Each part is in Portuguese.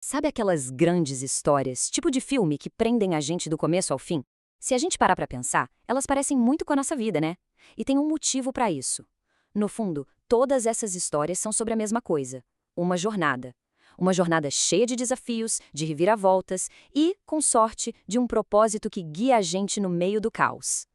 Sabe aquelas grandes histórias, tipo de filme, que prendem a gente do começo ao fim? Se a gente parar pra pensar, elas parecem muito com a nossa vida, né? E tem um motivo pra isso. No fundo, todas essas histórias são sobre a mesma coisa: uma jornada. Uma jornada cheia de desafios, de reviravoltas e, com sorte, de um propósito que guia a gente no meio do caos.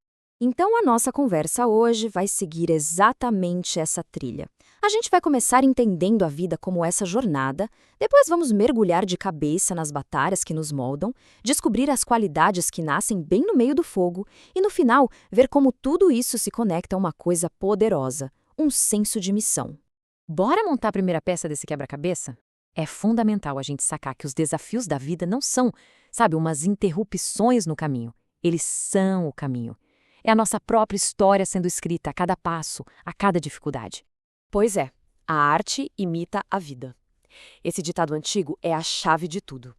Então, a nossa conversa hoje vai seguir exatamente essa trilha. A gente vai começar entendendo a vida como essa jornada, depois vamos mergulhar de cabeça nas batalhas que nos moldam, descobrir as qualidades que nascem bem no meio do fogo e, no final, ver como tudo isso se conecta a uma coisa poderosa: um senso de missão. Bora montar a primeira peça desse quebra-cabeça? É fundamental a gente sacar que os desafios da vida não são, sabe, umas interrupções no caminho. Eles são o caminho. É a nossa própria história sendo escrita a cada passo, a cada dificuldade. Pois é, a arte imita a vida. Esse ditado antigo é a chave de tudo.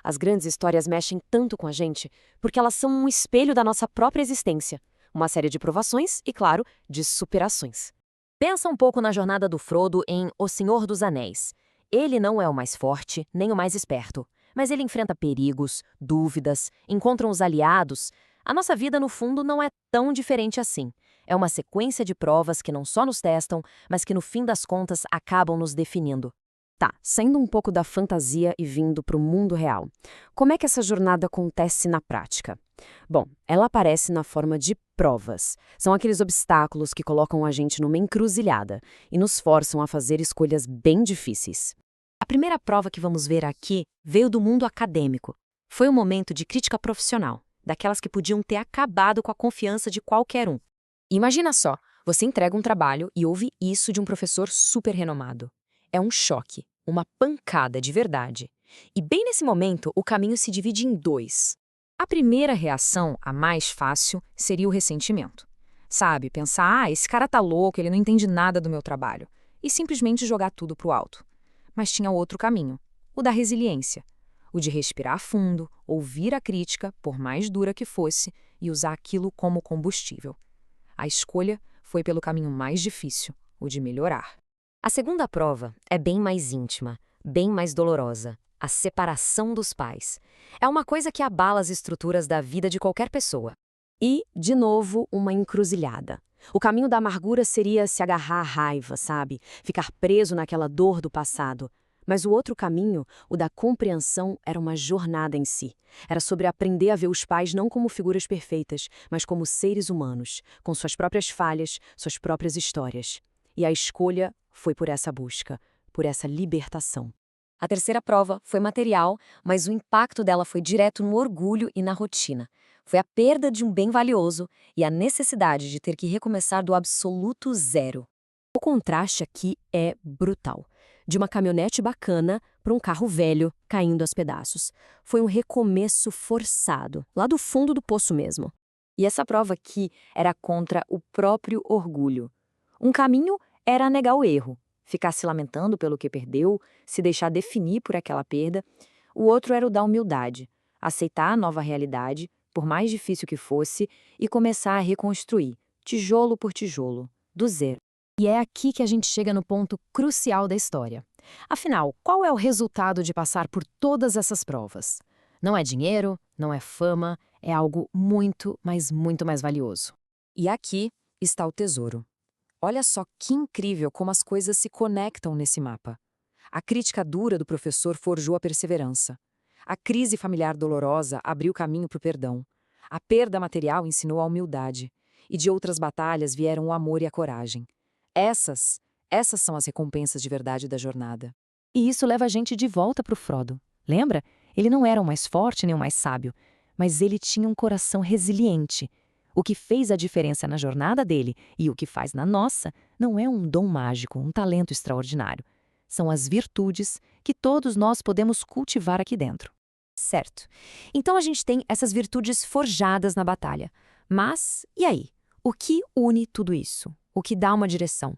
As grandes histórias mexem tanto com a gente porque elas são um espelho da nossa própria existência, uma série de provações e, claro, de superações. Pensa um pouco na jornada do Frodo em O Senhor dos Anéis. Ele não é o mais forte, nem o mais esperto, mas ele enfrenta perigos, dúvidas, encontra os aliados. A nossa vida, no fundo, não é tão diferente assim. É uma sequência de provas que não só nos testam, mas que, no fim das contas, acabam nos definindo. Tá, saindo um pouco da fantasia e vindo para o mundo real. Como é que essa jornada acontece na prática? Bom, ela aparece na forma de provas. São aqueles obstáculos que colocam a gente numa encruzilhada e nos forçam a fazer escolhas bem difíceis. A primeira prova que vamos ver aqui veio do mundo acadêmico. Foi um momento de crítica profissional, daquelas que podiam ter acabado com a confiança de qualquer um. Imagina só, você entrega um trabalho e ouve isso de um professor super renomado. É um choque, uma pancada de verdade. E bem nesse momento, o caminho se divide em dois. A primeira reação, a mais fácil, seria o ressentimento. Sabe, pensar, esse cara tá louco, ele não entende nada do meu trabalho. E simplesmente jogar tudo pro alto. Mas tinha outro caminho, o da resiliência. O de respirar fundo, ouvir a crítica, por mais dura que fosse, e usar aquilo como combustível. A escolha foi pelo caminho mais difícil, o de melhorar. A segunda prova é bem mais íntima, bem mais dolorosa: a separação dos pais. É uma coisa que abala as estruturas da vida de qualquer pessoa. E, de novo, uma encruzilhada. O caminho da amargura seria se agarrar à raiva, sabe? Ficar preso naquela dor do passado. Mas o outro caminho, o da compreensão, era uma jornada em si. Era sobre aprender a ver os pais não como figuras perfeitas, mas como seres humanos, com suas próprias falhas, suas próprias histórias. E a escolha foi por essa busca, por essa libertação. A terceira prova foi material, mas o impacto dela foi direto no orgulho e na rotina. Foi a perda de um bem valioso e a necessidade de ter que recomeçar do absoluto zero. O contraste aqui é brutal. De uma caminhonete bacana para um carro velho caindo aos pedaços. Foi um recomeço forçado, lá do fundo do poço mesmo. E essa prova aqui era contra o próprio orgulho. Um caminho era negar o erro, ficar se lamentando pelo que perdeu, se deixar definir por aquela perda. O outro era o da humildade, aceitar a nova realidade, por mais difícil que fosse, e começar a reconstruir, tijolo por tijolo, do zero. E é aqui que a gente chega no ponto crucial da história. Afinal, qual é o resultado de passar por todas essas provas? Não é dinheiro, não é fama, é algo muito, mas muito mais valioso. E aqui está o tesouro. Olha só que incrível como as coisas se conectam nesse mapa. A crítica dura do professor forjou a perseverança. A crise familiar dolorosa abriu caminho para o perdão. A perda material ensinou a humildade. E de outras batalhas vieram o amor e a coragem. Essas são as recompensas de verdade da jornada. E isso leva a gente de volta para o Frodo. Lembra? Ele não era o mais forte nem o mais sábio, mas ele tinha um coração resiliente. O que fez a diferença na jornada dele e o que faz na nossa não é um dom mágico, um talento extraordinário. São as virtudes que todos nós podemos cultivar aqui dentro. Certo. Então a gente tem essas virtudes forjadas na batalha. Mas, e aí? O que une tudo isso? O que dá uma direção?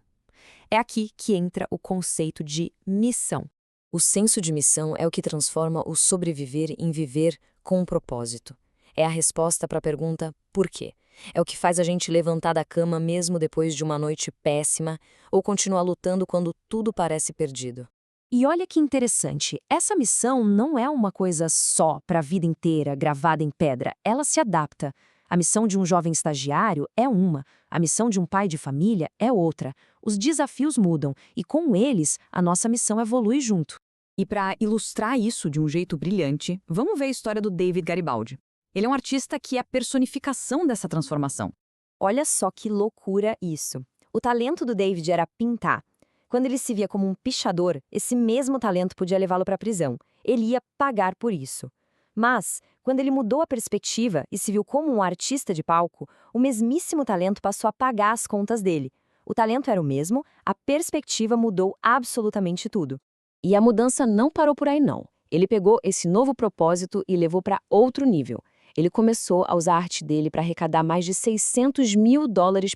É aqui que entra o conceito de missão. O senso de missão é o que transforma o sobreviver em viver com um propósito. É a resposta para a pergunta por quê? É o que faz a gente levantar da cama mesmo depois de uma noite péssima ou continuar lutando quando tudo parece perdido. E olha que interessante, essa missão não é uma coisa só para a vida inteira, gravada em pedra, ela se adapta. A missão de um jovem estagiário é uma, a missão de um pai de família é outra. Os desafios mudam e, com eles, a nossa missão evolui junto. E para ilustrar isso de um jeito brilhante, vamos ver a história do David Garibaldi. Ele é um artista que é a personificação dessa transformação. Olha só que loucura isso. O talento do David era pintar. Quando ele se via como um pichador, esse mesmo talento podia levá-lo para a prisão. Ele ia pagar por isso. Mas, quando ele mudou a perspectiva e se viu como um artista de palco, o mesmíssimo talento passou a pagar as contas dele. O talento era o mesmo, a perspectiva mudou absolutamente tudo. E a mudança não parou por aí, não. Ele pegou esse novo propósito e levou para outro nível. Ele começou a usar a arte dele para arrecadar mais de $600 mil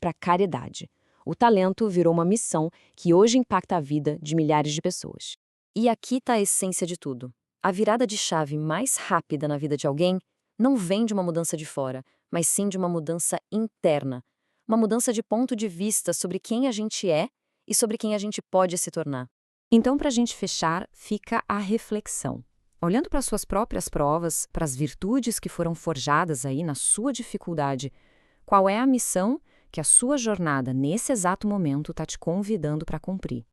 para caridade. O talento virou uma missão que hoje impacta a vida de milhares de pessoas. E aqui está a essência de tudo. A virada de chave mais rápida na vida de alguém não vem de uma mudança de fora, mas sim de uma mudança interna. Uma mudança de ponto de vista sobre quem a gente é e sobre quem a gente pode se tornar. Então, para a gente fechar, fica a reflexão. Olhando para suas próprias provas, para as virtudes que foram forjadas aí na sua dificuldade, qual é a missão que a sua jornada nesse exato momento está te convidando para cumprir?